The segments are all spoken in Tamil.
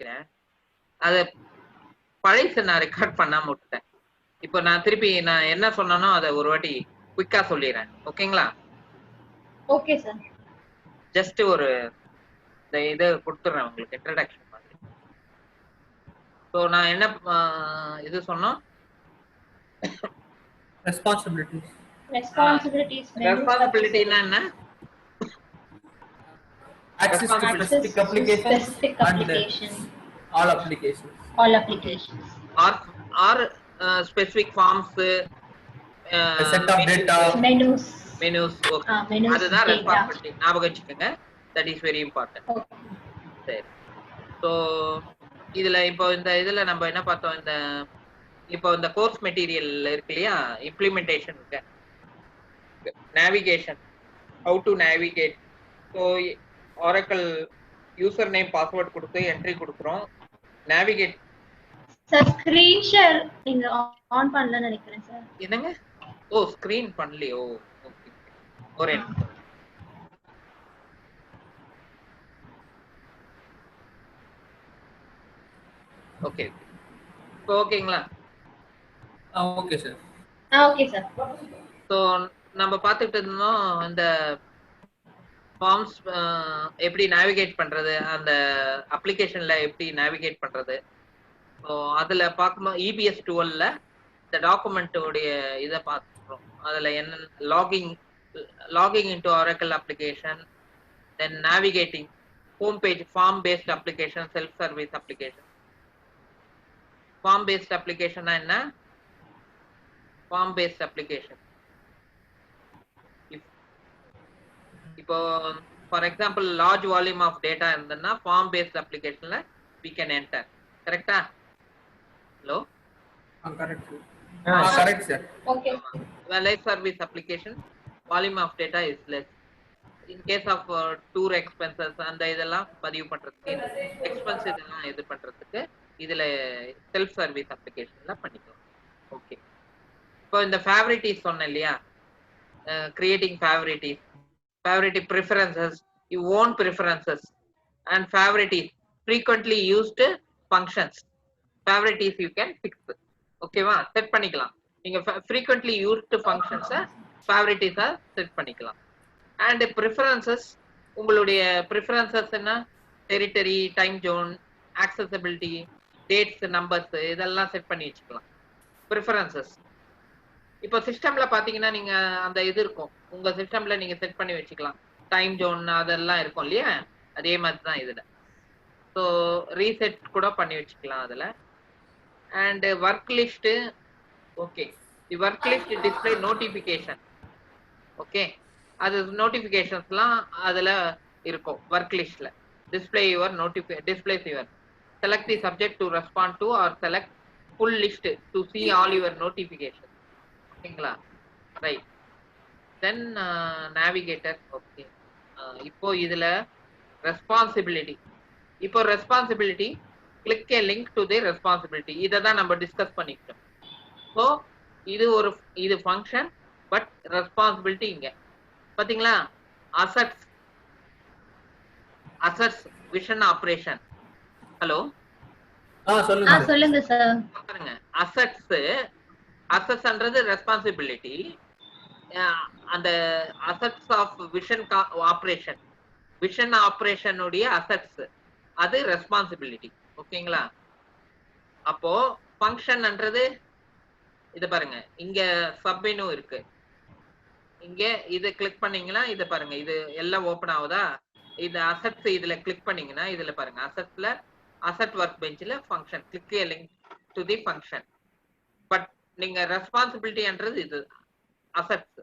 நினைக்கிறேன். அது பழைச நான் ரெக்கார்ட் பண்ணாம விட்டுட்டேன். இப்போ நான் திருப்பி நான் என்ன சொன்னனோ அதை ஒரு வாட்டி குயிக்கா சொல்லிடுறேன். ஓகேங்களா? Okay sir. ஜஸ்ட் ஒரு இதை கொடுத்துட்றேன் உங்களுக்கு இன்ட்ரடக்ஷன் மாதிரி. ஸோ நான் என்ன இது சொன்னோம்? ரெஸ்பான்சிபிலிட்டினா என்ன? Access to specific applications and all applications. All applications. Or specific forms. A set of data. Menus. Okay. அதுதான் ரெஸ்பான்சிபிலிட்டி. ஞாபகம் வச்சுக்கோங்க. That is very important. சரி. ஸோ இதுல இப்போ இந்த இதுல நம்ம என்ன பார்த்தோம்? இப்போ இந்த கோர்ஸ் மெட்டீரியல் இருக்கு இல்லையா, இம்ப்ளிமெண்டேஷன் இருக்கு, navigation, how to navigate. So Oracle user name password கொடுத்து என்ட்ரி கொடுக்குறோம். நேவிகேட் சார் ஸ்கிரீன் ஷேர் நீங்க ஆன் பண்ணல நினைக்கிறேன் சார். என்னங்க? ஓ ஸ்கிரீன் பண்ணலையோ? ஓகே ஒரே ஓகே ஓகேங்களா? Okay sir. Okay sir. So நம்ம பார்த்துட்டு இருந்தோம் இந்த ஃபார்ம்ஸ் எப்படி நேவிகேட் பண்றது, அந்த அப்ளிகேஷன்ல எப்படி நேவிகேட் பண்றது. ஸோ அதில் பார்க்கும்போது இபிஎஸ் 12ல இந்த டாக்குமெண்ட்டோடைய இதை பார்த்துக்கிறோம். அதில் என்ன logging into Oracle application, then navigating, home page, form based application, self service application. Form based அப்ளிகேஷன்னா என்ன? ஃபார்ம் பேஸ்ட் அப்ளிகேஷன் இப்போ for example large volume of data இருந்ததுன்னா ஃபார்ம் பேஸ்ட் அப்ளிகேஷன்ல we can enter. கரெக்டா? Hello correct sir. Okay. Live service application volume of data is less. In case of tour expenses அந்த இதெல்லாம் பதிவு பண்றதுக்கு, எக்ஸ்பென்ஸ் இதெல்லாம் இது பண்றதுக்கு இதுல செல்ஃப் சர்வீஸ் அப்ளிகேஷன்ல பண்ணிக்கலாம். ஓகே. இப்போ இந்த ஃபேவரிட்டிஸ் சொன்னேன் இல்லையா, creating ஃபேவரிட்டிஸ், favorite preferences, your own preferences, and favorites, frequently used functions. Favorites you can fix. Okay va? Set பண்ணிக்கலாம். நீங்க frequently used functions favorites set பண்ணிக்கலாம். And preferences, உங்களுடைய preferences என்ன? Territory, time zone, accessibility, dates, numbers இதெல்லாம் செட் பண்ணி வச்சுக்கலாம். Preferences. இப்போ சிஸ்டம்ல பாத்தீங்கன்னா நீங்க அந்த இது இருக்கும், உங்க சிஸ்டம்ல நீங்க செட் பண்ணி வச்சுக்கலாம். டைம் ஜோன் அதெல்லாம் இருக்கும் இல்லையா, அதே மாதிரி தான் இதுல. ஸோ ரீசெட் கூட பண்ணி வச்சுக்கலாம் அதுல. And work list. Okay, the work list display notification. Okay, அது நோட்டிபிகேஷன்ஸ்லாம் அதுல இருக்கும் ஒர்க் லிஸ்ட்ல. Display your displays your select the subject to respond to or select full list to see all your notifications. ஓகேங்களா? ரைட். Then navigator. ஓகே. இப்போ இதுல ரெஸ்பான்சிபிலிட்டி. இப்போ responsibility, click a link to the responsibility, இதை தான் நம்ம டிஸ்கஸ் பண்ணிக்கிட்டோம். ஸோ இது ஃபங்க்ஷன், பட் ரெஸ்பான்சிபிலிட்டி இங்க பாத்தீங்களா? Assets vision operation. ஹலோ சொல்லுங்க சார். பாருங்க, அசட்ஸ்ன்றது ரெஸ்பான்சிபிலிட்டி. அந்த அசட்ஸ் ஆஃப் விஷன் ஆப்ரேஷனுடைய அசட்ஸ் அது ரெஸ்பான்சிபிலிட்டி. ஓகேங்களா? அப்போ ஃபங்க்ஷன்ன்றது இது பாருங்க, இங்க சப் மெனு இருக்கு, இங்க இதை கிளிக் பண்ணீங்கன்னா இது பாருங்க, இது எல்லாம் ஓபன் ஆகுதா? இந்த அசட்ஸ் இதுல கிளிக் பண்ணீங்கன்னா இதுல பாருங்க, அசட்ஸ்ல அசட் ஒர்க் பெஞ்சில் function, click a link to the function. But நீங்க ரெஸ்பான்சிபிலிட்டின்றது இது அசட்ஸ்.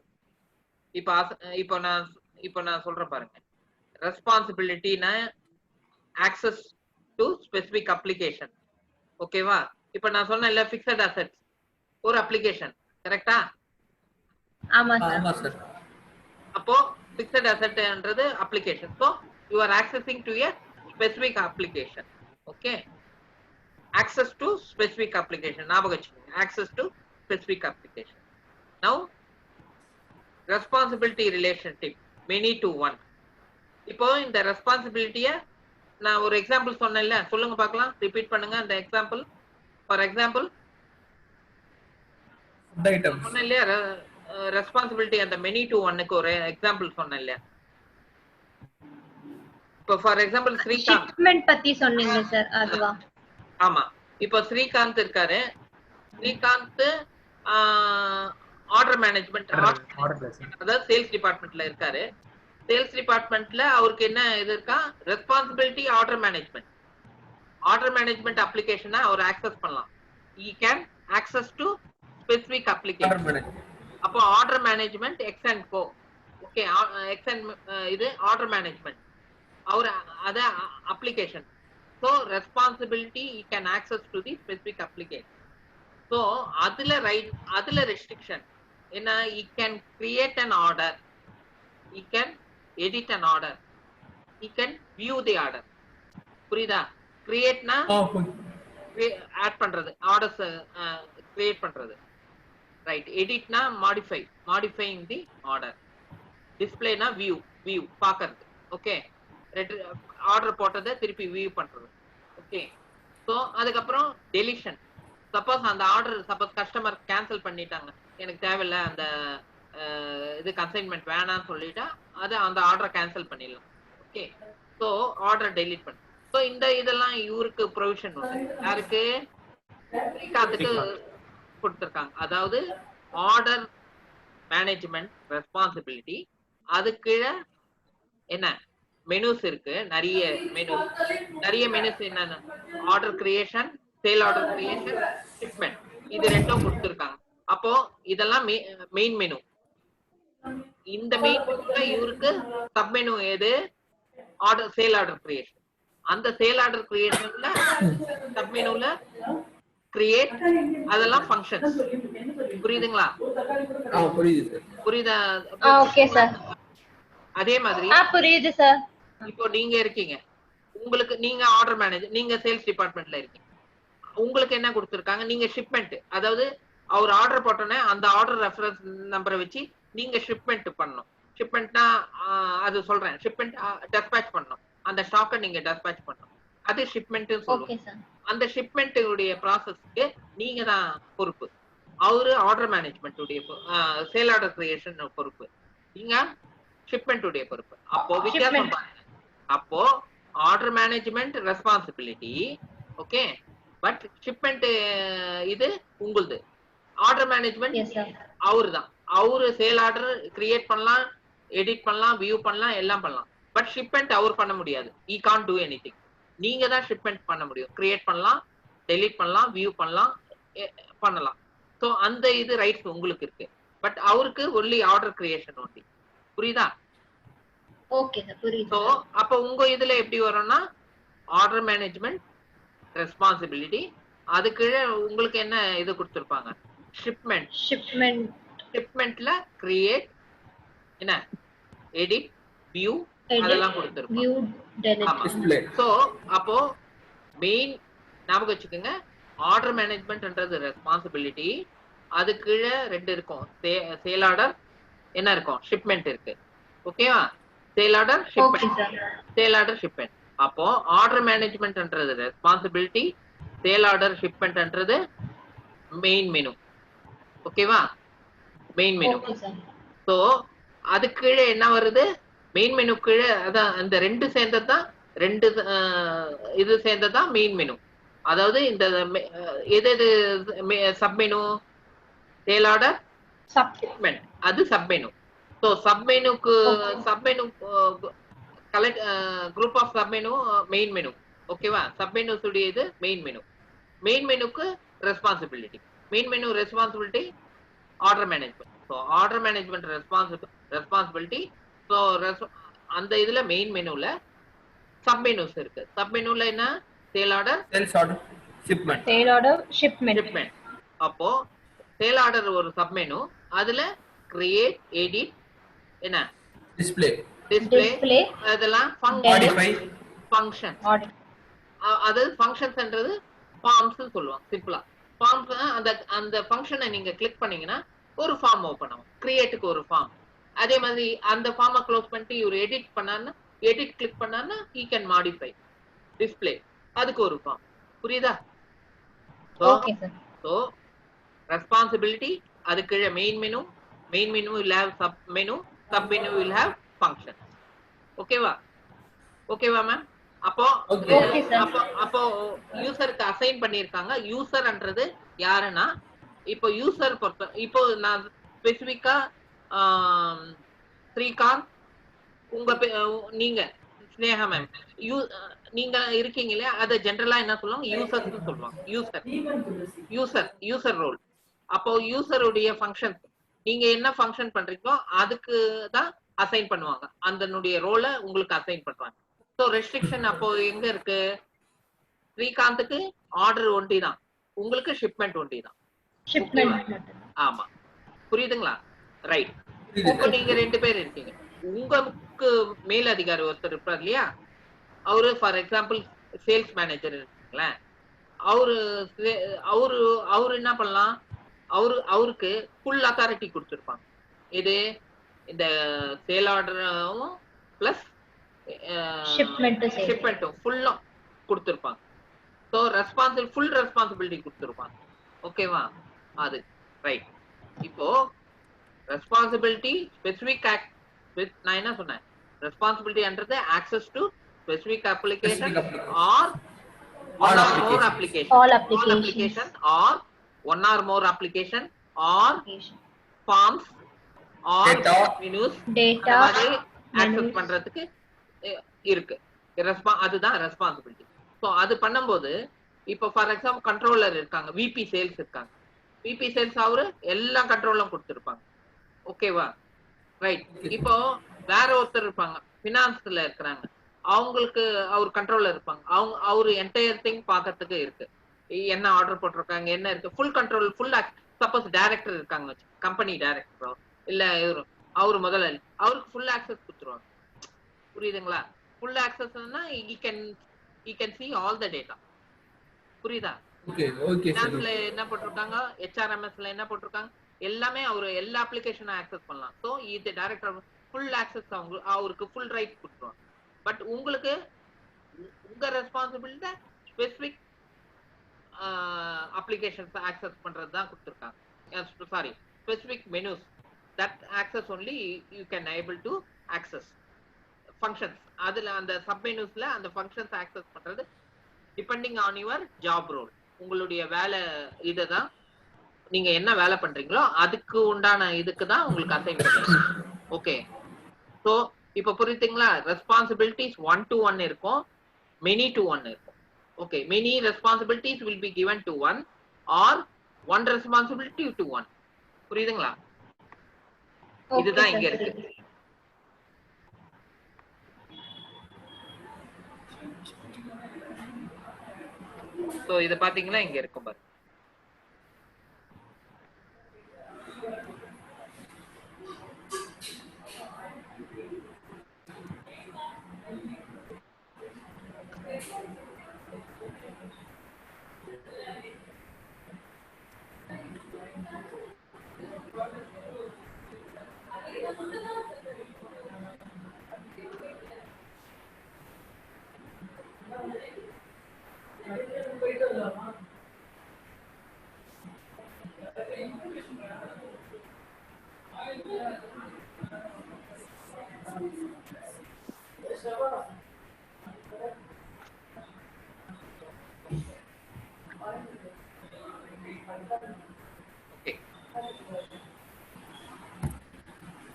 இப்போ நான் சொல்றேன் பாருங்க, ரெஸ்பான்சிபிலிட்டினா ஆக்சஸ் டு ஸ்பெசிபிக் அப்ளிகேஷன். ஓகேவா? இப்போ நான் சொன்னேன் இல்ல, ஃபிக்ஸட் அசெட்ஸ் ஒரு அப்ளிகேஷன். கரெக்டா? ஆமா சார். அப்போ ஃபிக்ஸட் அசெட்ன்றது application. So you are accessing to a specific application. Okay, access to specific application. ஞாபகம் வச்சுக்கோங்க, access to specific application. Now responsibility relationship many to one. இப்போ இந்த ரெஸ்பான்சிபிலிட்டியை நான் ஒரு எக்ஸாம்பிள் சொன்னேன்ல, சொல்லுங்க பார்க்கலாம், ரிப்பீட் பண்ணுங்க அந்த example. For example food items. சொன்னேன் இல்லையா, ரெஸ்பான்சிபிலிட்டி அந்த மெனி டு ஒன்னுக்கு ஒரு எக்ஸாம்பிள் சொன்னேன் இல்லையா. இப்போ ஃபார் எக்ஸாம்பிள் ஸ்ரீகாந்த் ஷிப்மென்ட் பத்தி சொன்னீங்க சார், அதுவா? ஆமா, இப்போ ஸ்ரீகாந்த் இருக்காரு. ஸ்ரீகாந்த் ஆர்டர் மேனேஜ்மெண்ட், அதாவது சேல்ஸ் டிபார்ட்மெண்ட்ல இருக்காரு. சேல்ஸ் டிபார்ட்மெண்ட்ல அவருக்கு என்ன இது இருக்கா, responsibility order management. Order management அப்ளிகேஷனை அவர் ஆக்சஸ் பண்ணலாம். he can access to specific application. அப்போ order management X and co, okay, X and இது ஆர்டர் மேனேஜ்மெண்ட் அவர் அத application. So responsibility he can access to the specific application. So அதுல ரெஸ்ட்ரிக்ஷன் என்ன, he can create an order, he can edit an order, he can view the order. புரியுதா? கிரியேட்னா ஆட் பண்றது, ஆர்டர்ஸ் கிரியேட் பண்றது, ரைட். எடிட்னா மாடிஃபைங் தி ஆர்டர். டிஸ்பிளேனா வியூ பார்க்கிறது, ஓகே. ஆர்டர் போட்டதை திருப்பி வியூ பண்றது, ஓகே. ஸோ அதுக்கப்புறம் டெலிஷன். சப்போஸ் அந்த ஆர்டர் கஸ்டமர் கேன்சல் பண்ணிட்டாங்க, எனக்கு தேவையில்ல அந்த இது கன்சைன்மெண்ட் வேணாம்னு சொல்லிட்டா அது அந்த ஆர்டரை கேன்சல் பண்ணிடலாம், ஓகே. ஸோ ஆர்டர் டெலீட் பண்ணு. ஸோ இந்த இதெல்லாம் இவருக்கு ப்ரொவிஷன் உண்டு. யாருக்கு? ஸ்ரீகாந்துக்கு கொடுத்துருக்காங்க. அதாவது ஆர்டர் மேனேஜ்மெண்ட் ரெஸ்பான்சிபிலிட்டி, அது கீழே என்ன மெனுஸ் இருக்கு, நிறைய மெனுஸ் என்னென்ன, order creation, sale order creation, shipment, இது ரெண்டும் கொடுத்துருக்காங்க. அப்போ இதெல்லாம் மெயின் மெனு. இந்த மெயின் மெனுல இவருக்கு சப் மெனு எது, ஆர்டர் சேல் ஆர்டர் கிரியேஷன். அந்த சேல் ஆர்டர் கிரியேஷன்ல சப் மெனுல கிரியேட், அதெல்லாம் ஃபங்க்ஷன்ஸ். புரியுதுங்களா? புரியுதா? Okay sir. அதே மாதிரி புரியுது சார். இப்போ நீங்க இருக்கீங்க, உங்களுக்கு நீங்க ஆர்டர் மேனேஜர், நீங்க சேல்ஸ் டிபார்ட்மெண்ட்ல இருக்கீங்க. உங்களுக்கு என்ன கொடுத்துருக்காங்க, நீங்க ஷிப்மெண்ட், அதாவது அவர் ஆர்டர் போட்டோன்னே அந்த ஆர்டர் ரெஃபரன்ஸ் நம்பரை வச்சு நீங்க ஷிப்மெண்ட் பண்ணணும். ஷிப்மெண்ட்னா அது சொல்றேன், ஷிப்மெண்ட் டெஸ்பேட்ச் பண்ணணும், அந்த ஸ்டாக்கை நீங்க டெஸ்பேட்ச் பண்ணணும், அது ஷிப்மெண்ட் சொல்லுவோம். அந்த ஷிப்மெண்ட் உடைய ப்ராசஸ்க்கு நீங்க தான் பொறுப்பு. அவரு ஆர்டர் மேனேஜ்மெண்ட் உடைய சேல் ஆர்டர் கிரியேஷன் பொறுப்பு, நீங்க ஷிப்மெண்ட் உடைய பொறுப்பு. அப்போ வித்தியாசம் பாருங்க. அப்போ order management responsibility, okay, but shipment இது உங்களுது. ஆர்டர் மேனேஜ்மெண்ட் அவரு தான், அவரு சேல் ஆர்டர் கிரியேட் பண்ணலாம், எடிட் பண்ணலாம், வியூ பண்ணலாம், எல்லாம் பண்ணலாம். பட் ஷிப்மெண்ட் அவர் பண்ண முடியாது. he can't do anything. நீங்க தான் ஷிப்மெண்ட் பண்ண முடியும், கிரியேட் பண்ணலாம், டெலீட் பண்ணலாம், வியூ பண்ணலாம். ஸோ அந்த இது ரைட்ஸ் உங்களுக்கு இருக்கு. பட் அவருக்கு ஒன்லி ஆர்டர் கிரியேஷன் ஒன்லி. புரியுதா? ஓகே சார், புரியுது. ஸோ அப்போ உங்க இதுல எப்படி வரும்னா ஆர்டர் மேனேஜ்மெண்ட் ரெஸ்பான்சிபிலிட்டி, அதுக்கு உங்களுக்கு என்ன இது கொடுத்துருப்பாங்க, ஷிப்மெண்ட்ல கிரியேட், என்ன எடிட், வியூ, அதெல்லாம் கொடுத்துருப்பாங்க. ஸோ அப்போ மெயின் ஞாபகம் வச்சுக்கோங்க, ஆர்டர் மேனேஜ்மெண்ட்ன்றது ரெஸ்பான்சிபிலிட்டி, அது கீழே ரெண்டு இருக்கும், சேல் ஆர்டர் என்ன இருக்கும், ஷிப்மெண்ட் இருக்கு, ஓகேவா? Sale order shipment. அப்போ ஆர்டர் மேனேஜ்மெண்ட்ன்றது ரெஸ்பான்சிபிலிட்டி, சேல் ஆர்டர் ஷிப்மெண்ட்ன்றது மெயின் மெனு, ஓகேவா? Main menu. ஸோ அது கீழே என்ன வருது, மெயின் மெனு கீழே அதான் அந்த ரெண்டு சேர்ந்ததுதான், இது சேர்ந்ததுதான் மெயின் மெனு. அதாவது இந்த எது sub menu, sale order shipment, அது sub menu. So sub menu collect group of sub menu, main menu, ஓகேவா? சப் மெனுஸ் உடைய இது மெயின் மெனு. மெயின் மெனுக்கு responsibility, main menu responsibility order management. So order management responsibility. So அந்த இதுல மெயின் மெனுல சப் மெனுஸ் இருக்கு. சப் மெனுல என்ன, சேல் ஆர்டர், ஷிப்மெண்ட். அப்போ சேல் ஆர்டர் ஒரு சப் மெனு, அதுல கிரியேட், எடிட், என்ன டிஸ்ப்ளே, அதெல்லாம் ஃபங்க்ஷன். அது ஃபங்க்ஷன்ஸ்ன்றது ஃபார்ம்ஸ் சொல்லுவாங்க சிம்பிளா. ஃபார்ம்ஸ் அந்த ஃபங்க்ஷனை நீங்க கிளிக் பண்ணீங்கன்னா ஒரு ஃபார்ம் ஓபன் ஆகும், கிரியேட்டுக்கு ஒரு ஃபார்ம். அதே மாதிரி அந்த ஃபார்மை க்ளோஸ் பண்ணிட்டு இவர் எடிட் பண்ணாருன்னா, எடிட் கிளிக் பண்ணாருன்னா he can modify. டிஸ்ப்ளே அதுக்கு ஒரு ஃபார்ம். புரியுதா? Okay sir. ஸோ ரெஸ்பான்சிபிலிட்டி அதுக்கு main menu will have sub menu will have function. ஓகேவா? ஓகேவா மேம்? அப்போ Okay, sir. அப்போ யூசருக்கு அசைன் பண்ணிருக்காங்க. யூசர்ன்றது யாருன்னா இப்போ யூசர் இப்போ நான் ஸ்பெசிபிக்கா ஸ்ரீகாந்த் உங்க நீங்க ஸ்னேகா மேம் நீங்க இருக்கீங்க இல்லையா, அதை ஜென்ரலா என்ன சொல்லுவாங்க, யூசர்ஸ் சொல்லுவாங்க. User role. அப்போ யூசருடைய ஃபங்க்ஷன் நீங்க என்ன ஃபங்க்ஷன் பண்றீங்களோ அதுக்கு தான் அசைன் பண்ணுவாங்க, அதனுடைய ரோலை உங்களுக்கு அசைன் பண்ணுவாங்க. ஸோ ரெஸ்ட்ரிக்ஷன் அப்போ எங்க இருக்கு? ஸ்ரீகாந்துக்கு ஆர்டர் ஒண்டி தான், உங்களுக்கு ஷிப்மெண்ட் ஒண்டி தான். ஆமா, புரியுதுங்களா? ரைட். இப்போ நீங்க 2 பேர் இருக்கீங்க, உங்களுக்கு மேல் அதிகாரி ஒருத்தர் இருப்பார் இல்லையா, அவரு ஃபார் எக்ஸாம்பிள் சேல்ஸ் மேனேஜர் இருக்குங்களேன், அவரு என்ன பண்ணலாம், அவருக்கு ஃபுல் அத்தாரிட்டி கொடுத்துருப்பாங்க. இது இந்த சேல் ஆர்டரும் பிளஸ் ஷிப்மெண்ட்டும் ஃபுல்லும் கொடுத்துருப்பாங்க. ஸோ ஃபுல் ரெஸ்பான்சிபிலிட்டி கொடுத்துருப்பாங்க. ஓகேவா? அது ரைட். இப்போ ரெஸ்பான்சிபிலிட்டி ஸ்பெசிபிக் நான் என்ன சொன்னேன், ரெஸ்பான்சிபிலிட்டின்றது access to specific application are one or more application, all application or one or more application or forms or menus data access பண்றதுக்கு இருக்கு. அதுதான் ரெஸ்பான்சிபிலிட்டி. ஸோ அது பண்ணும்போது இப்போ ஃபார் எக்ஸாம்பிள் கண்ட்ரோலர் இருக்காங்க, விபி சேல்ஸ் இருக்காங்க, விபி சேல்ஸ் அவரு எல்லா கண்ட்ரோலும் கொடுத்துருப்பாங்க. ஓகேவா? ரைட். இப்போ வேற ஒருத்தர் இருப்பாங்க பினான்ஸ்ல இருக்கிறாங்க, அவங்களுக்கு அவர் கண்ட்ரோல்ல இருப்பாங்க, அவரு என்டையர் திங் பாக்கிறதுக்கு இருக்கு, என்ன ஆர்டர் போட்டிருக்காங்க என்ன இருக்கு, full control full. Suppose director இருக்காங்க, கம்பெனி டைரக்டரோ இல்ல அவரு முதலாளி, அவருக்கு ஃபுல் ஆக்சஸ் கொடுத்துருவாங்க. புரியுதுங்களா? ஃபுல் ஆக்சஸ்னா he can see all the data. புரியுதா? ஃபினான்ஸ்ல என்ன போட்டிருக்காங்க, HRMSல என்ன போட்டிருக்காங்க, எல்லாமே அவரு எல்லா அப்ளிகேஷனும் ஆக்சஸ் பண்ணலாம். ஸோ இது டைரக்டர் ஃபுல் ஆக்சஸ், அவருக்கு ஃபுல் ரைட் கொடுத்துருவாங்க. பட் உங்களுக்கு உங்க ரெஸ்பான்சிபிலிட்டி ஸ்பெசிபிக் அப்ளிகேஷன்ஸ் ஆக்சஸ் பண்றது தான் கொடுத்துருக்காங்க. Sorry, specific menus that access only you can able to access functions. அதுல அந்த சப் மெனுஸ்ல அந்த ஃபங்க்ஷன்ஸ் ஆக்சஸ் பண்றது depending on your job role. உங்களுடைய வேலை இதுதான், நீங்க என்ன வேலை பண்றீங்களோ அதுக்கு உண்டான இதுக்கு தான் உங்களுக்கு அசைன் பண்ணுவீங்க. ஓகே. ஸோ இப்போ புரியுதுங்களா? ரெஸ்பான்சிபிலிட்டிஸ் 1 to 1 இருக்கும், many to 1 இருக்கும். Okay, many responsibilities will be given to one or one responsibility to one. புரியுதுங்களா? இதுதான் இங்க இருக்கு. ஸோ இதை பாத்தீங்கன்னா இங்க இருக்கும் பாருங்க.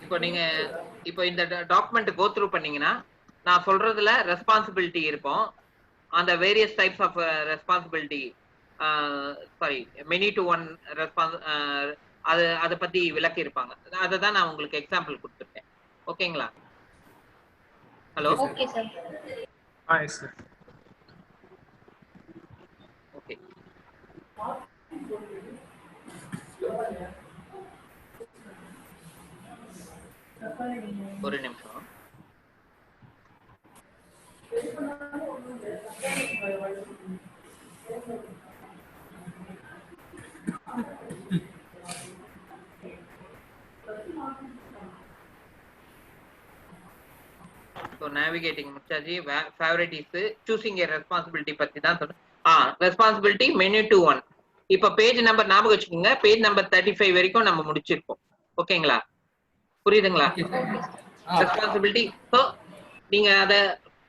இப்போ நீங்க இப்போ இந்த டாக்குமெண்ட் கோ த்ரூ பண்ணீங்கன்னா நான் சொல்றதுல ரெஸ்பான்சிபிலிட்டி இருக்கும், அந்த various types of responsibility, sorry many to one response, அதை பத்தி விளக்கி இருப்பாங்க. அதை தான் நான் உங்களுக்கு எக்ஸாம்பிள் கொடுத்துருக்கேன். ஓகேங்களா? Hello. Okay sir. Yes sir. Okay. ஒரு நிமிஷம். இப்போ நேவிகேட்டிங் முடிச்சாச்சு. ஃபேவரட்டிஸ், சூசிங் ஏ ரெஸ்பான்சிபிலிட்டி பத்தி தான் சொல்றேன். Responsibility menu to one. இப்ப பேஜ் நம்பர் ஞாபகம் வச்சுக்கோங்க. பேஜ் நம்பர் 35 வரைக்கும் நம்ம முடிச்சிருக்கோம். ஓகேங்களா? புரியுதுங்களா? ரெஸ்பான்சிபிலிட்டி. ஸோ நீங்க அத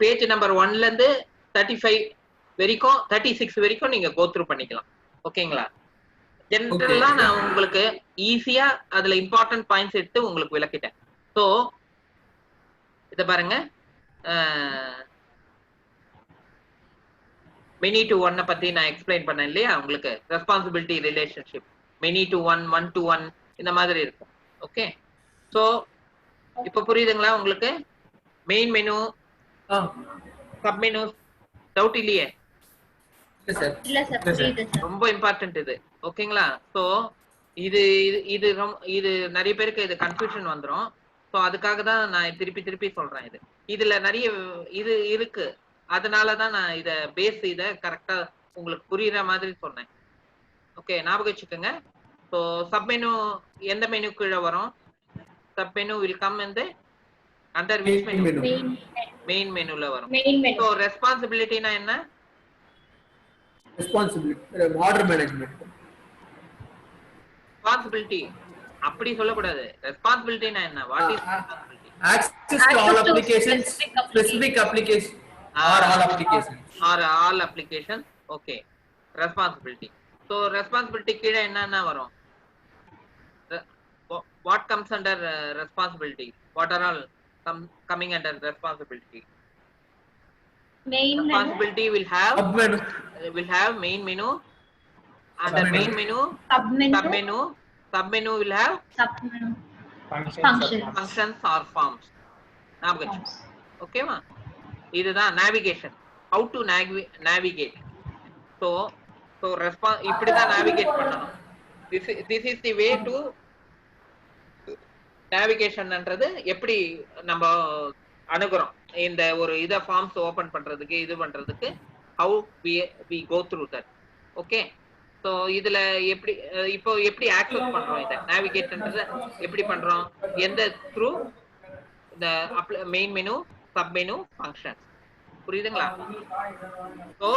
பேஜ் நம்பர் 1ல இருந்து 35 வரைக்கும் 36 வரைக்கும் நீங்க கோத்ரூ பண்ணிக்கலாம். ஓகேங்களா? ஜென்ரலா நான் உங்களுக்கு ஈஸியா அதுல இம்பார்ட்டன்ட் பாயிண்ட்ஸ் எடுத்து உங்களுக்கு விளக்கிட்டேன். ஸோ இத பாருங்க. மெனி டு ஒன்னை பத்தி நான் எக்ஸ்பிளைன் பண்ணேன் இல்லையா உங்களுக்கு. Responsibility relationship many to one, one to one இந்த மாதிரி இருக்கும். ஓகே, ஸோ இப்ப புரியுதுங்களா உங்களுக்கு? Main menu, sub menu, doubt இல்லையே? இல்ல சார், புரியுது சார். ரொம்ப இம்பார்ட்டன்ட் இது. ஓகேங்களா? ஸோ இது இது இது நிறைய பேருக்கு இது கன்ஃபியூஷன் வந்துடும். ஸோ அதுக்காக தான் நான் திருப்பி திருப்பி சொல்றேன். இதுல நிறைய இது இருக்கு. அதனாலதான் நான் இத பேஸ் இத கரெக்டா உங்களுக்கு புரியுற மாதிரி சொன்னேன். ஓகே, ஞாபகம் வச்சுக்கோங்க. ஸோ சப் மெனு எந்த மெனு கீழே வரும்? சப் மெனு வில் கம் இந்த அண்டர் விச் மெனு? மெயின் மெனுல வரும். ஸோ ரெஸ்பான்சிபிலிட்டினா என்ன? Responsibility order management. ரெஸ்பான்சிபிலிட்டி அப்படி சொல்லக்கூடாது. ரெஸ்பான்சிபிலிட்டினா என்ன? What is responsibility? Access to all applications, specific applications or all applications. Or all applications. Okay, responsibility. So responsibility கீழே என்னன்னா வரும்? What comes under responsibility? What are all coming under responsibility? Main responsibility menu. will have main menu. Under main menu, Sub menu will have submenu. functions or forms. ஓகேவா? இதுதான் navigation. how to navigate. so இப்படிதான் நேவிகேட் பண்ணணும். this is the way to நேவிகேஷன்ன்றது எப்படி நம்ம அணுகுறோம் இந்த ஒரு இத ஃபார்ம்ஸ் ஓபன் பண்றதுக்கு, இது பண்றதுக்கு how we go through that. Okay, so இதுல எப்படி இப்போ எப்படி ஆக்சஸ் பண்றோம் இதை நேவிகேட்ன்றத எப்படி பண்றோம்? எந்த த்ரூ இந்த main menu, sub menu, function. புரியுதுங்களா? ஸோ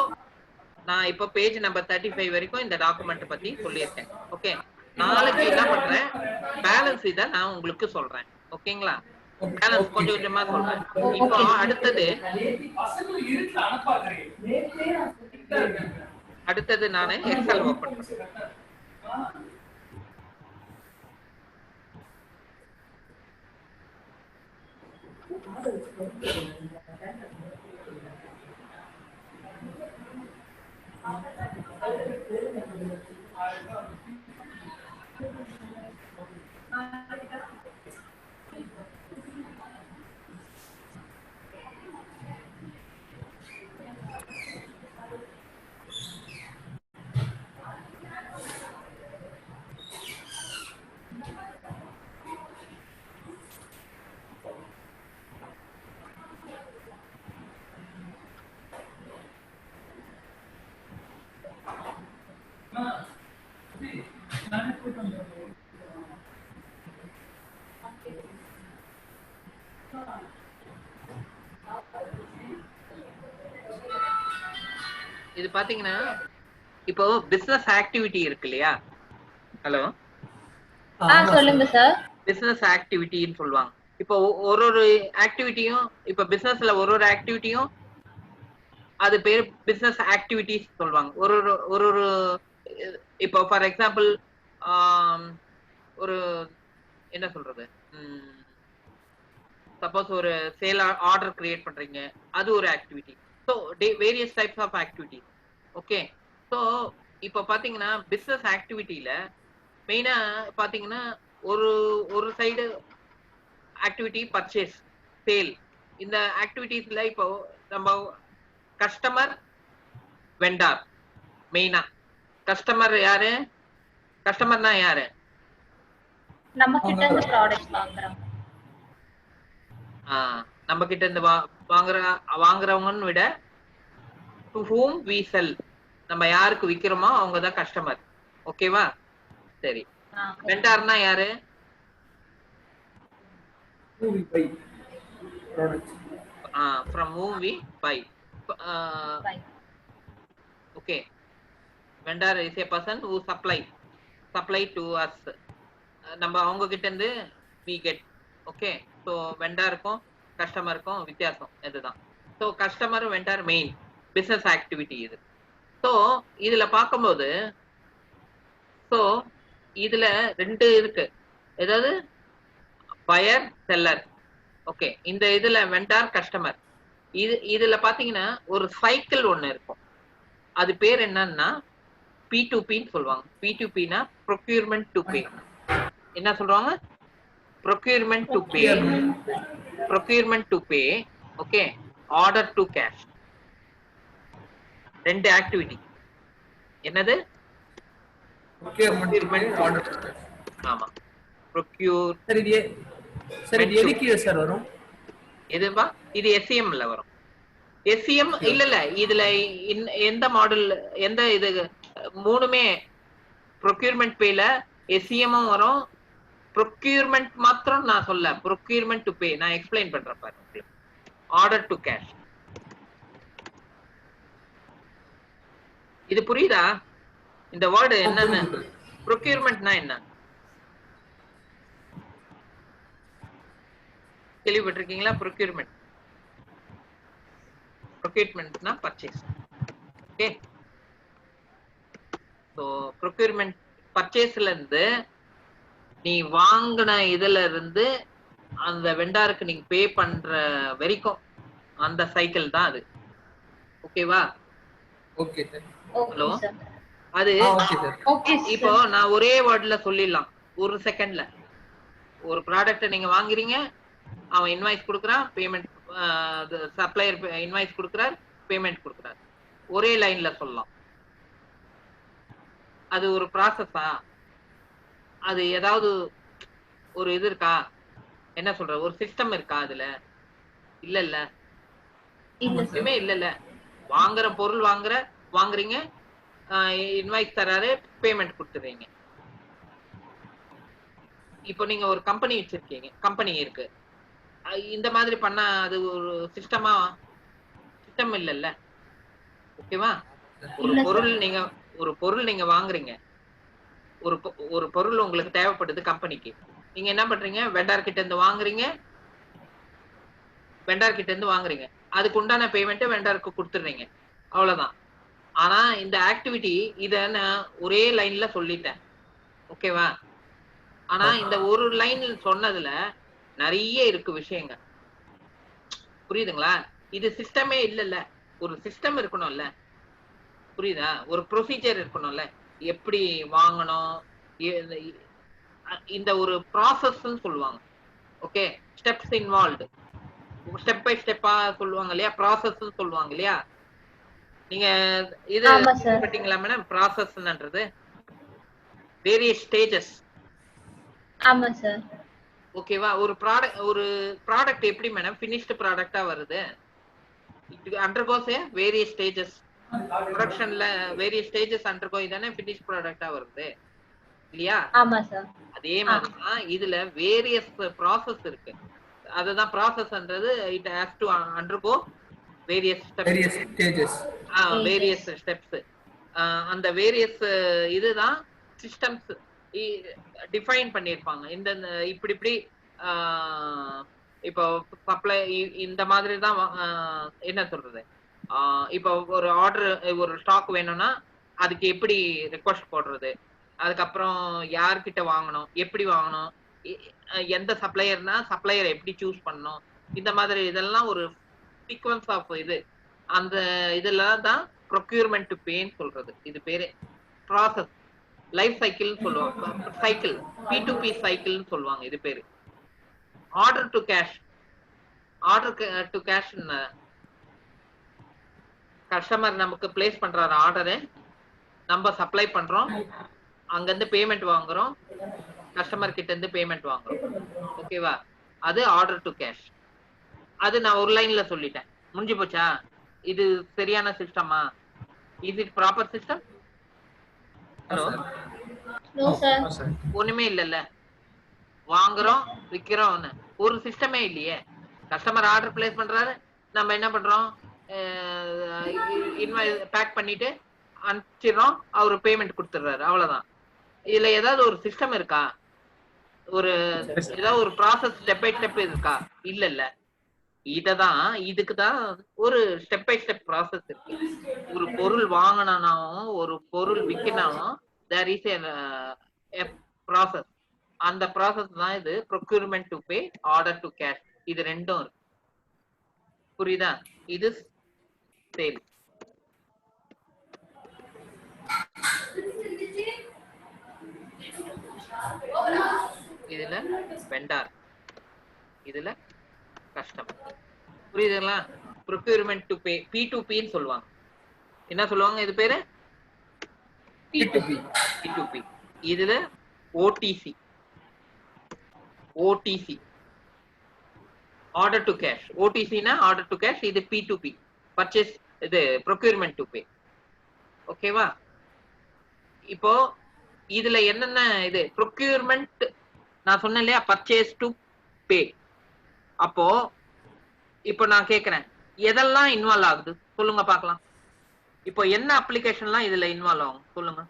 நான் இப்போ பேஜ் நம்பர் 35 வரைக்கும் இந்த டாக்குமெண்ட் பத்தி சொல்லியிருக்கேன். ஓகே, நாளைக்கு என்ன பண்றேன், பேலன்ஸ் இதை நான் உங்களுக்கு சொல்றேன். ஓகேங்களா? பேலன்ஸ் கொஞ்சம் கொஞ்சமா சொல்றேன். இப்போ அடுத்தது நானு எக்ஸல் ஓபன் பண்றேன். இது பாத்தீங்கன்னா இப்போ பிசினஸ் ஆக்டிவிட்டி இருக்கு இல்லையா? ஹலோ, சொல்லுங்க சார். பிசினஸ் ஆக்டிவிட்டின்னு சொல்லுவாங்க. இப்போ ஒரு ஆக்டிவிட்டியும், இப்போ பிசினஸ்ல ஒரு ஆக்டிவிட்டியும் அது பேர் பிசினஸ் ஆக்டிவிட்டிஸ் சொல்லுவாங்க. ஒரு இப்போ ஃபார் எக்ஸாம்பிள் ஒரு என்ன சொல்றது, சப்போஸ் ஒரு சேல் ஆர்டர் கிரியேட் பண்றீங்க, அது ஒரு activity. So various types of activity. Okay, so இப்போ பாத்தீங்கன்னா பிசினஸ் ஆக்டிவிட்டியில மெயினா பாத்தீங்கன்னா ஒரு சைடு ஆக்டிவிட்டி பர்ச்சேஸ், சேல். இந்த ஆக்டிவிட்டிஸ்ல இப்போ நம்ம கஸ்டமர், வெண்டார். மெயினா கஸ்டமர் யாரு? கஸ்டமர்னா யாரு? நம்ம கிட்ட இருந்து ப்ராடக்ட் வாங்குறோம். நம்ம கிட்ட இருந்து வாங்குறவங்கன்னு விட டு whom we sell, நம்ம யாருக்கு விக்கிறோமோ அவங்க தான் கஸ்டமர். ஓகேவா? சரி. வெண்டார்னா யாரு? from whom we buy. Buy. Okay, vendor is a person who supply to us. நம்ம அவங்க கிட்ட இருந்து we get. Okay, so வெண்டாருக்கும் கஸ்டமருக்கும் வித்தியாசம் இதுதான். So customer vendor main business activity இது. ஸோ இதுல பார்க்கும்போது ஸோ இதுல 2 இருக்கு, ஏதாவது பயர் செல்லர். ஓகே, இந்த இதுல வெண்டார் கஸ்டமர், இதுல பாத்தீங்கன்னா ஒரு சைக்கிள் ஒண்ணு இருக்கும். அது பேர் என்னன்னா P2P சொல்லுவாங்க. P2Pனா ப்ரொக்யூர்மெண்ட் டு பே. என்ன சொல்றாங்க? Procurement to pay. Procurement to pay. Okay, order to cash. 2 activity. என்னது? Procurement order. ஆமா, ப்ரொக்யூர். சரி இது எதுக்கு சார் வரும்? எதுவா? இது SCM ல வரும். SCM இல்ல இதுல எந்த மாடல், எந்த இது 3மே ப்ரொக்யூர்மெண்ட் பேல SCM வரும். ப்ரொக்யூர்மெண்ட் மாத்திரம் நான் சொல்ல, ப்ரொக்யூர்மெண்ட் டு பே நான் எக்ஸ்பிளைன் பண்றேன் பாருங்க. Order to cash. இது புரியுதா? இந்த வேர்டு என்னன்னு? ப்ரொக்யூர்மெண்ட்னா என்ன கேள்விப்பட்டிருக்கீங்களா? ப்ரொக்யூர்மெண்ட்னா பர்ச்சேஸ். ஓகே, சோ ப்ரொக்யூர்மெண்ட் பர்ச்சேஸ்ல இருந்து நீ வாங்கின இதுல இருந்து அந்த வெண்டாருக்கு நீங்க பே பண்ற வரைக்கும் அந்த சைக்கிள் தான் அது. ஓகேவா? Okay sir. Hello, Okay, sir. அது ஓகே சார். Okay, இப்போ sir. நான் ஒரே வேர்ட்ல சொல்லிடலாம், 1 செகண்ட்ல. ஒரு ப்ராடக்ட்டை நீங்க வாங்குறீங்க, அவன் இன்வாய்ஸ் கொடுக்குறான், பேமெண்ட் சப்ளையர் இன்வாய்ஸ் கொடுக்குறார், பேமெண்ட் கொடுக்குறார். ஒரே லைன்ல சொல்லலாம். அது ஒரு ப்ராசஸா? அது ஏதாவது ஒரு இது இருக்கா? என்ன சொல்ற, ஒரு சிஸ்டம் இருக்கா அதுல? இல்ல இல்ல sir. ஒண்ணுமே இல்ல. வாங்குற பொருள் வாங்குறீங்க, இன்வாய்ஸ் தராரு, பேமெண்ட் கொடுத்துறீங்க. இப்போ நீங்க ஒரு கம்பெனி வச்சிருக்கீங்க, கம்பெனி இருக்கு, இந்த மாதிரி பண்ணா அது ஒரு சிஸ்டம் இல்லல்ல. ஓகேவா? ஒரு பொருள் நீங்க வாங்குறீங்க, ஒரு பொருள் உங்களுக்கு தேவைப்படுது கம்பெனிக்கு. நீங்க என்ன பண்றீங்க? வெண்டார் கிட்ட இருந்து வாங்குறீங்க, அதுக்கு உண்டான பேமெண்ட் வெண்டாருக்கு கொடுத்துடுறீங்க, அவ்வளவுதான். ஆனா இந்த ஆக்டிவிட்டி இத நான் ஒரே லைன்ல சொல்லிட்டேன். ஓகேவா? ஆனா இந்த ஒரு லைன் சொன்னதுல நிறைய இருக்கு விஷயங்கள். புரியுதுங்களா? இது சிஸ்டமே இல்லல்ல. ஒரு சிஸ்டம் இருக்கணும்ல. புரியுதா? ஒரு ப்ரொசீஜர் இருக்கணும்ல, எப்படி வாங்கணும், இந்த ஒரு ப்ராசஸ் சொல்லுவாங்க. Okay, steps involved, step by ஸ்டெப்பா சொல்லுவாங்க இல்லையா, ப்ராசஸ் சொல்லுவாங்க இல்லையா. நீங்க இது கேள்விப்பட்டீங்களா மேடம்? ப்ராசஸ்ன்றது வேரியஸ் ஸ்டேஜஸ். ஆமா சார். ஓகேவா? ஒரு ப்ராடக்ட் எப்படி மேடம் ஃபினிஷ்டு ப்ராடக்ட்டா வருது? It undergoes various stages. ப்ரொடக்ஷன்ல வேரியஸ் ஸ்டேஜஸ் அண்டர்கோ இதானே ஃபினிஷ் ப்ராடக்ட்டா வருது இல்லையா? ஆமா சார். அதே மாதிரி தான் இதுல வேரியஸ் ப்ராசஸ் இருக்கு. அதுதான் ப்ராசஸ்ன்றது. It has to undergo various stages. Various steps. அந்த வேரியஸ் இதுதான் சிஸ்டம்ஸ் டிஃபைன் பண்ணிருப்பாங்க. இந்த இப்படி இப்போ சப்ளை இந்த மாதிரி தான். என்ன சொல்றது, இப்போ ஒரு ஆர்டர், ஒரு ஸ்டாக் வேணும்னா அதுக்கு எப்படி ரெக்வஸ்ட் போடுறது, அதுக்கப்புறம் யார்கிட்ட வாங்கணும், எப்படி வாங்கணும், எந்த சப்ளையர்னா சப்ளையரை எப்படி சூஸ் பண்ணணும், இந்த மாதிரி இதெல்லாம் ஒரு சீக்வன்ஸ் ஆஃப் இது. அந்த இதுல தான் ப்ரொக்யூர்மெண்ட் டு பேன்னு சொல்றது. இது பேரு ப்ராசஸ், லைஃப் சைக்கிள் சொல்லுவாங்க. சைக்கிள், P2P சைக்கிள்னு சொல்லுவாங்க. இது பேரு order to cash. Order to cash, customer நமக்கு பிளேஸ் பண்றாரு ஆர்டரு, நம்ம சப்ளை பண்றோம், அங்க இருந்து பேமெண்ட் வாங்குறோம், கஸ்டமர் கிட்ட இருந்து பேமெண்ட் வாங்குறோம். ஓகேவா? அது ஆர்டர் டு கேஷ். அது நான் ஒரு லைன்ல சொல்லிட்டேன், முடிஞ்சு போச்சா? இது சரியான சிஸ்டமா? Is it proper system? Hello, no sir. ஒண்ணுமே இல்லல்ல. வாங்குறோம், விக்கிறோம், ஒரு சிஸ்டமே இல்லையே. கஸ்டமர் ஆர்டர் பிளேஸ் பண்றாரு, நம்ம என்ன பண்றோம், இன்வாய்ஸ் பேக் பண்ணிட்டு அனுப்பிச்சிடுறோம், அவரு பேமெண்ட் கொடுத்துடுறாரு, அவ்வளவுதான். இதுல ஏதாவது ஒரு சிஸ்டம் இருக்கா, ஒரு ஏதாவது ஒரு ப்ராசஸ் ஸ்டெப் பை ஸ்டெப் இருக்கா? இல்ல. இததான், இதுக்குதான் ஒரு ஸ்டெப் பை ஸ்டெப் ப்ராசஸ் இருக்கு. ஒரு பொருள் வாங்கினாலும் ஒரு பொருள் விற்கனாலும் தேர் இஸ் a process. அந்த ப்ராசஸ் தான் இது procurement to pay, order to cash. இது ரெண்டும் இருக்கு. புரியுதா? இது சேல். இதுல வெண்டார், இதுல கஸ்டமர். புரியுதுங்களா? procurement to pay, P2P ன்னு சொல்லுவாங்க. என்ன சொல்லுவாங்க இது பேரு? P2P. இதுல OTC, order to cash. OTC னா order to cash, இது P2P, purchase, இது procurement to pay. ஓகேவா? இப்போ இதுல என்னென்ன இது procurement, நான் சொன்னேன் இல்லையா, purchase to pay. அப்போ இப்போ நான் கேக்குறேன், எதெல்லாம் இன்வால்வ் ஆகுது சொல்லுங்க பார்க்கலாம். இப்போ என்ன அப்ளிகேஷன்லாம் இதுல இன்வால்வ் ஆகும் சொல்லுங்க.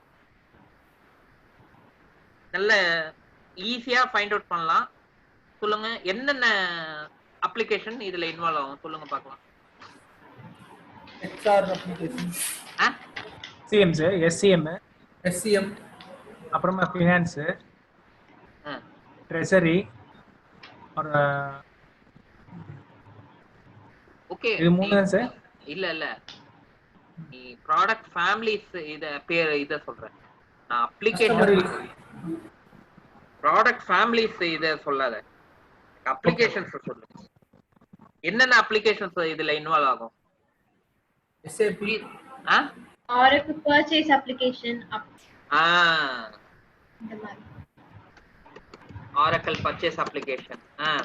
நல்ல ஈஸியா ஃபைண்ட் அவுட் பண்ணலாம். சொல்லுங்க, என்னென்ன அப்ளிகேஷன் இதுல இன்வால்வ் ஆகும் சொல்லுங்க பார்க்கலாம். HR applications. SCM sir, SCM. அப்புறமா ஃபினான்ஸ், ட்ரெஸரி, ஒரு ஓகே, இது மூணு தான் சார். இல்ல நீ ப்ராடக்ட் ஃபேமிலிஸ் இத பேர் இத சொல்றேன் நான். அப்ளிகேஷன் ப்ராடக்ட் ஃபேமிலிஸ் இத சொல்லாத, அப்ளிகேஷன்ஸ் சொல்லு. என்னென்ன அப்ளிகேஷன்ஸ் இதுல இன்வால்வ் ஆகும்? SAP. Oracle purchase application இந்த மாதிரி. Oracle purchase application.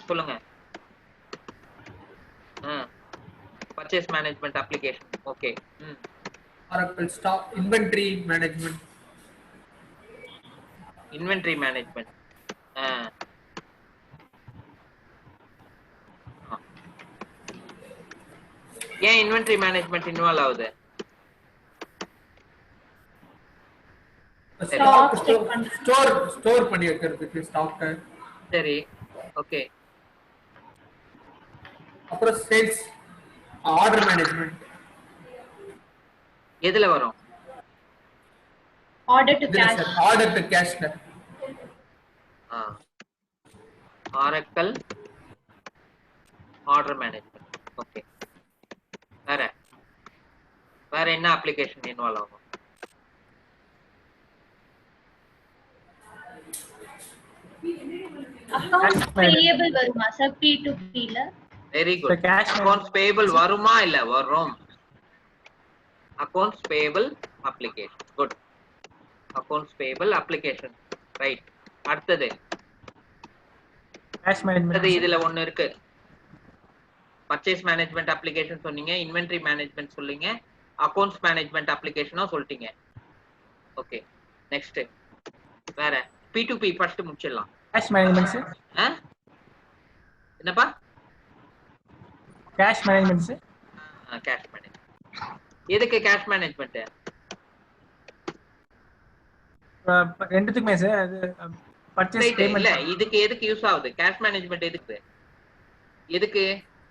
சொல்லுங்க. Purchase management application. Okay. Oracle stock inventory management. Inventory management. ஏன் இன்வென்டரி மேனேஜ்மெண்ட் இன்வால்வ் ஆகுது? ஸ்டோர் பண்ணி வைக்கிறதுக்கு ஸ்டாக். சரி, ஓகே. அப்புறம் சேல்ஸ், ஆர்டர் மேனேஜ்மெண்ட். எதுல வரும்? Order to cash. Order to cash. Oracle order management. Okay. வேற என்ன அப்ளிகேஷன் இன்வால்வ் ஆகும்? Accounts payable வருமா சார் P2P ல? Very good. அக்கவுண்ட்ஸ் பேயபிள் வருமா? இல்ல, வரும். Accounts payable application. Good. Accounts payable application. Right. அடுத்தது கேஷ் மேனேஜ்மென்ட். இதுல ஒன்னு இருக்கு. பர்ச்சேஸ் மேனேஜ்மெண்ட் அப்ளிகேஷன் சொன்னீங்க, இன்வென்டரி மேனேஜ்மெண்ட் சொல்றீங்க, அக்கவுண்ட்ஸ் மேனேஜ்மெண்ட் அப்ளிகேஷனும் சொல்லிட்டீங்க. ஓகே, நெக்ஸ்ட் வேற P2P ஃபர்ஸ்ட் முடிச்சிடலாம். Cash management sir. என்னப்பா? Cash management sir. Cash management. எதுக்கு கேஷ் மேனேஜ்மெண்ட்? ரெண்டுத்துக்குமே சார். அது பர்ச்சேஸ் பேமெண்ட் இல்ல, இதுக்கு எதுக்கு யூஸ் ஆகுது கேஷ் மேனேஜ்மெண்ட்? எதுக்கு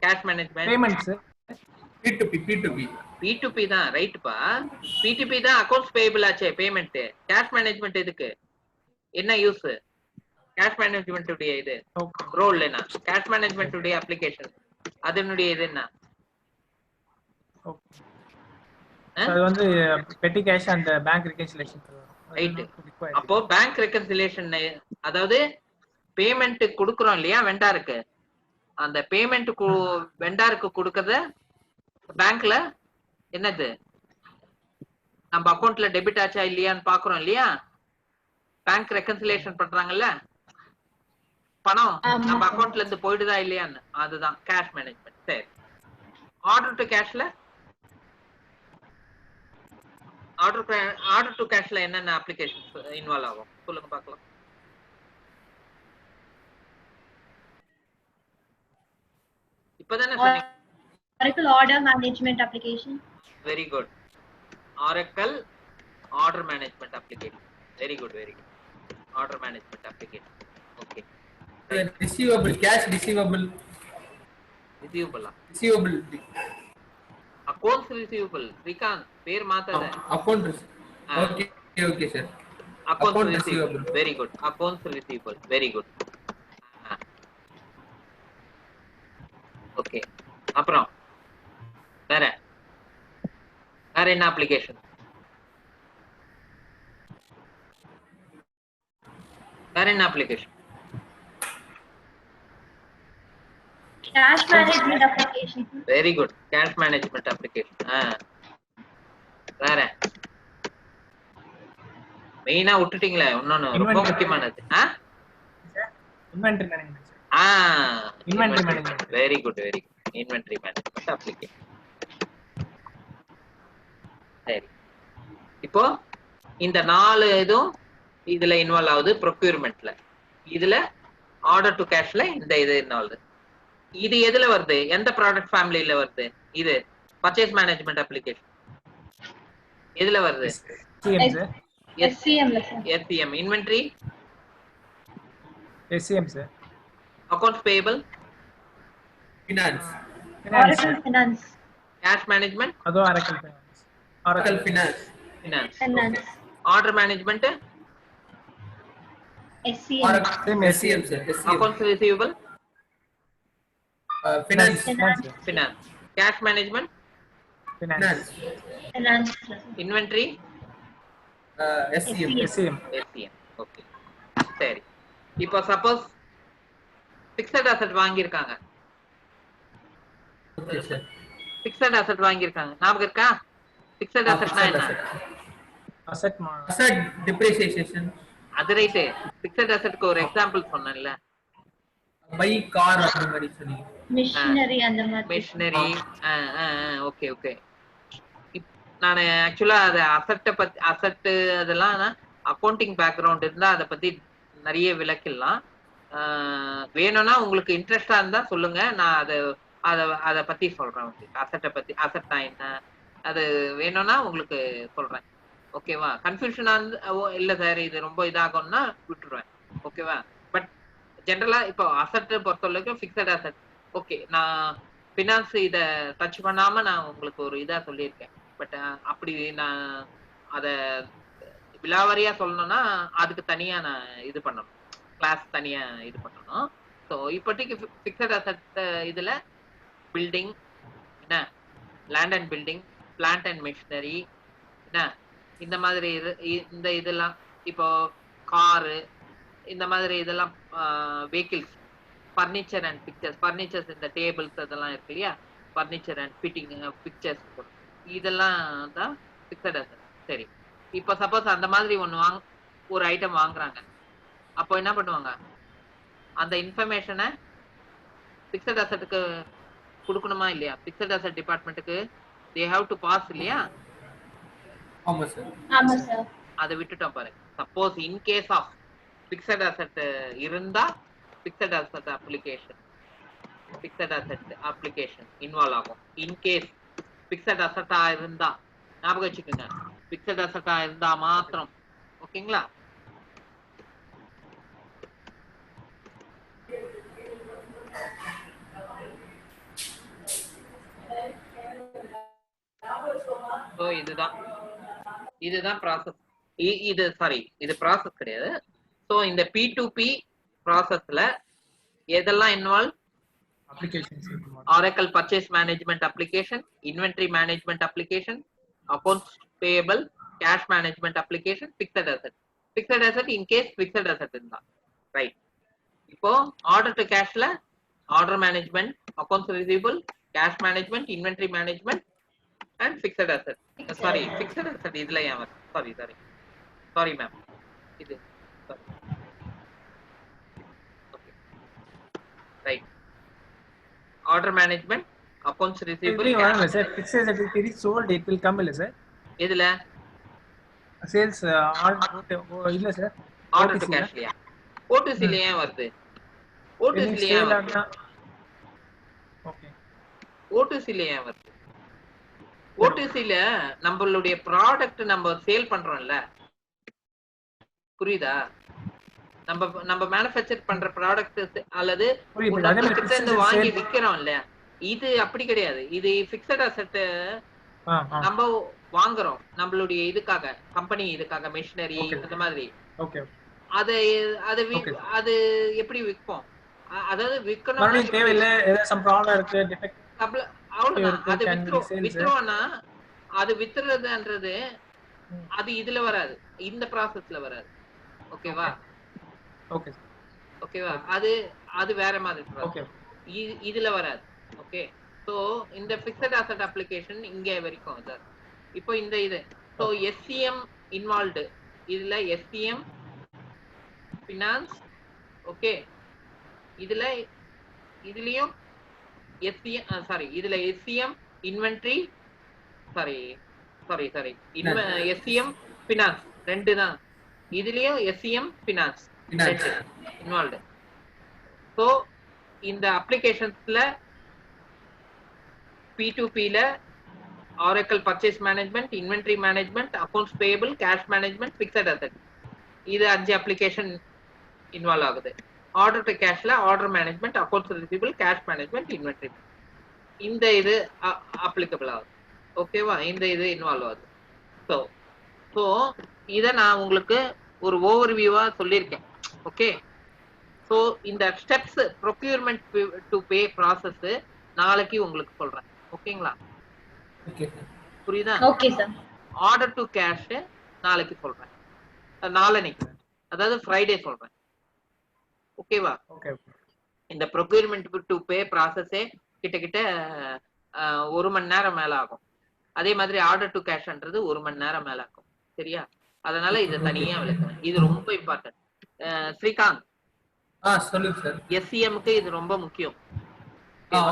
cash management? Payment sir. P2P தான், ரைட்பா. P2P தான் அக்கவுண்ட்ஸ் பேயபிள் ஆச்சே, பேமெண்ட். கேஷ் மேனேஜ்மெண்ட் எதுக்கு? என்ன யூஸ் கேஷ் மேனேஜ்மெண்ட் உடைய? இது ரோல் என்ன? கேஷ் மேனேஜ்மெண்ட் உடைய அப்ளிகேஷன் அதனுடைய இது என்ன? அது வந்து பெட்டி cash and bank reconciliation. Right. அப்போ பேங்க் ரெகன்சிலேஷன், அதாவது பேமெண்ட் கொடுக்குறோம் இல்லையா வெண்டாருக்கு, அந்த பேமெண்ட் வெண்டாருக்கு கொடுக்கறத பேங்க்ல என்னது நம்ம அக்கவுண்ட்ல டெபிட் ஆச்சா இல்லையான்னு பாக்குறோம் இல்லையா? பேங்க் ரெகன்சிலேஷன் பண்றாங்கல்ல, பணம் நம்ம அக்கவுண்ட்ல இருந்து போயிடுதா இல்லையான்னு, அதுதான் கேஷ் மேனேஜ்மெண்ட். சரி, ஆர்டர் டு கேஷ்ல ஆர்டர் டு கேஷ்ல என்னென்ன அப்ளிகேஷன்ஸ் இன்வால்வ் ஆகும் சொல்லுங்க பார்க்கலாம். இப்பதானே சொன்னீங்க Oracle order management application. Very good. Oracle order management application. Very good, very good. Order management application. Okay. Receivable, cash receivable. Receivable. Receivable. Accounts receivable. Srikanth, பேர் மாத்தாத. Account receivable. Okay, okay, sir. Accounts receivable. Very good. Accounts receivable. Very good. Okay. அப்புறம் வேற என்ன அப்ளிகேஷன்? வேற என்ன application? Cash management application. Very good. Cash management application. வேற மெயினா விட்டுட்டீங்களே இன்னொன்னு ரொம்ப முக்கியமானது. Inventory management. Inventory management. Very good, very good. Inventory management application. சரி. இப்போ இந்த 4 இதுவும் இதுல இன்வால்வ் ஆகுது ப்ரொக்யூர்மெண்ட்ல. இதுல ஆர்டர் டு கேஷ்ல இந்த இது இன்வால்வ். இது எதுல வருது? எந்த ப்ராடக்ட் ஃபேமிலில வருது? இது பர்ச்சேஸ் மேனேஜ்மெண்ட் அப்ளிகேஷன் எதுல வருது? SCM ல sir. SCM. Inventory? SCM sir. Accounts payable? Finance. Oracle finance. Cash management? அது Oracle finance. Oracle finance. Finance. Order management? SCM. Oracle SCM, sir. SCM. Accounts receivable? Finance. Finance. Cash management? Finance. Finance. Inventory? SCM. SCM. SCM. Okay. சரி. இப்போ சப்போஸ் ஃபிக்ஸட் அசெட் வாங்கியிருக்காங்க. Okay, sir. ஃபிக்ஸட் அசெட் வாங்கியிருக்காங்க. ஞாபகம் இருக்கா? ஃபிக்ஸட் அசெட்னா என்ன? Asset depreciation. அது ரைட்டு. ஃபிக்ஸட் அசெட்க்கு ஒரு எக்ஸாம்பிள் சொன்னேன்ல. Buy car அந்த மாதிரி சொன்னீங்க. Machinery அந்த மாதிரி. Machinery. Okay okay. நான் ஆக்சுவலா அது அசெட் அதெல்லாம் அக்கவுண்டிங் பேக்ரவுண்ட் இருந்தா அதை பத்தி நிறைய விளக்கலாம். வேணும்னா உங்களுக்கு இன்ட்ரெஸ்டா இருந்தா சொல்லுங்க, நான் அதை பத்தி சொல்றேன். அசெட்டை பத்தி, அசெட்னா என்ன அது வேணும்னா உங்களுக்கு சொல்றேன். ஓகேவா? கன்ஃபியூஷனா இல்ல சார் இது ரொம்ப இதாகும்னா விட்டுருவேன். ஓகேவா? பட் ஜென்ரலா இப்போ அசெட் பொறுத்தவரைக்கும் ஃபிக்ஸட் அசெட் ஓகே. நான் ஃபினான்ஸ் இத டச் பண்ணாம நான் உங்களுக்கு ஒரு இதா சொல்லியிருக்கேன். பட் அப்படி நான் அத விலாவரியா சொல்லணும்னா அதுக்கு தனியா நான் இது பண்ணணும், கிளாஸ் தனியா இது பண்ணணும். ஸோ இப்போதைக்கு ஃபிக்ஸட் அசெட் இதுல பில்டிங் என்ன, land and building, plant and machinery என்ன, இந்த மாதிரி இந்த இதெல்லாம் இப்போ காரு இந்த மாதிரி இதெல்லாம் vehicles, furniture and fixtures, furnitures இந்த டேபிள்ஸ் அதெல்லாம் இருக்கு இல்லையா, ஃபர்னிச்சர் அண்ட் ஃபிட்டிங் பிக்சர்ஸ், இதெல்லாம் தான் ஃபிக்ஸட் அசெட். சரி, இப்போ சப்போஸ் அந்த மாதிரி ஒரு ஐட்டம் வாங்குறாங்க, அப்போ என்ன பண்ணுவாங்க? அந்த இன்ஃபர்மேஷனை ஃபிக்ஸட் அசெட்டுக்கு கொடுக்கணுமா இல்லையா? ஃபிக்ஸட் அசெட் டிபார்ட்மெண்ட்டுக்கு தே ஹேவ் டு பாஸ் இல்லையா? ஆமா சார். ஆமா சார். அதை விட்டுட்டோம் பாருங்க. Suppose in case of fixed asset இருந்தா ஃபிக்ஸட் அசெட் அப்ளிகேஷன் இன்வால்வ் ஆகும். இன் கேஸ் ஃபிக்ஸட் அசெட்டா இருந்தா ஞாபகம் வச்சுக்கோங்க, ஃபிக்ஸட் அசெட்டா இருந்தா மாத்திரம். ஓகேங்களா? ஸோ இதுதான் ப்ராசஸ். இது ப்ராசஸ் கிடையாது. ஸோ இந்த P2P ப்ராசஸ்ல எதெல்லாம் involve? Oracle Purchase Management Application, Inventory Management Application, Accounts Payable, Cash Management Application, Fixed Asset. Fixed Asset in case Fixed Asset இருந்தா, ரைட்? இப்போ ஆர்டர் டு கேஷ்ல order management, accounts receivable, cash management, inventory management and fixed asset. Sorry, fixed asset இதுல ஏன் வருது? சாரி மேம், இது right. Order management, accounts receivable, sir. Fixed asset it is sold, it will come இல்ல சார்? எதுல? சேல்ஸ் ஆர்டர் இல்ல சார், ஆர்டர் டு கேஷ்லயா? ஓடிசி ல ஏன் வருது? ஓடிசி ல ஏன் வருது? ஓகே. O2C ல ஏன் வருது? O2C ல நம்மளுடைய ப்ராடக்ட் நம்ம சேல் பண்றோம்ல, புரியுதா? நம்ம மேனுஃபேக்சர் பண்ற ப்ராடக்ட் அல்லது புரியுது. அதே மாதிரி கிட்ட இருந்து வாங்கி விக்கிறோம்ல, இது அப்படி கிடையாது. இது பிக்ஸட் அசெட் நம்ம வாங்குறோம் நம்மளுடைய இதுக்காக, கம்பெனி இதுக்காக, மெஷினரி அந்த மாதிரி. ஓகே. அது அது எப்படி விற்போம்? அதாவது விக்கணும் மறுபடியும் தேவையில்லை, ஏதாவது சம் ப்ராப்ளம் இருக்கு, டிஃபெக்ட் அவ்வளவுதான். அது வித்துருவோம்னா அது வித்துறதுன்றது அது இதுல வராது, இந்த ப்ராசஸ்ல வராது. ஓகேவா? ஓகே ஓகேவா? அது அது வேற மாதிரி. ஓகே. இதுல வராது. ஓகே. சோ இந்த பிக்ஸட் அசெட் அப்ளிகேஷன் இங்க வரைக்கும் சார். இப்போ இந்த இது சோ SCM இன்வால்வ்டு, இதுல SCM ஃபினான்ஸ். ஓகே. இதுலயும் SCM இதுல SCM இன்வென்டரி SCM ஃபினான்ஸ் ரெண்டு தான். இதுலயும் SCM ஃபினான்ஸ் இன்வால்வ்டு. சோ இந்த அப்ளிகேஷன்ஸ்ல P2P ல Oracle Purchase Management, Inventory Management, Accounts Payable, Cash Management, Fixed Asset, இது 5 அப்ளிகேஷன் இன்வால்வ் ஆகுது. ஆர்டர் டு கேஷ்ல order management, accounts receivable, cash management, inventory, இந்த இது அப்ளிகபிள் ஆகுது. ஓகேவா? இந்த இது இன்வால்வ் ஆகுது. ஸோ இதை நான் உங்களுக்கு ஒரு ஓவர்வியூவா சொல்லியிருக்கேன். ஓகே. ஸோ இந்த steps procurement to pay process நாளைக்கு உங்களுக்கு சொல்றேன். ஓகேங்களா? புரியுதா? Okay sir. Order to cash நாளைக்கு சொல்றேன், நாளைக்கு அதாவது ஃப்ரைடே சொல்றேன். ஓகேவா? ஓகே. இந்த ப்ரொக்யூர்மெண்ட் டு பே ப்ராசஸே கிட்டத்தட்ட 1 மணி நேரம் மேல ஆகும். அதே மாதிரி ஆர்டர் டு கேஷ்ன்றது 1 மணி நேரம் மேல ஆகும். சரியா? அதனால இதை தனியா விளக்குறேன். இது ரொம்ப இம்பார்ட்டன்ட். ஸ்ரீகாந்த், சொல்லுங்க சார். SCMக்கு இது ரொம்ப முக்கியம்.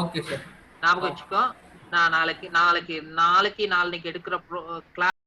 Okay sir. ஞாபகம் வச்சுக்கோ. நான் நாளைக்கு நாளைக்கு எடுக்கிற கிளாஸ்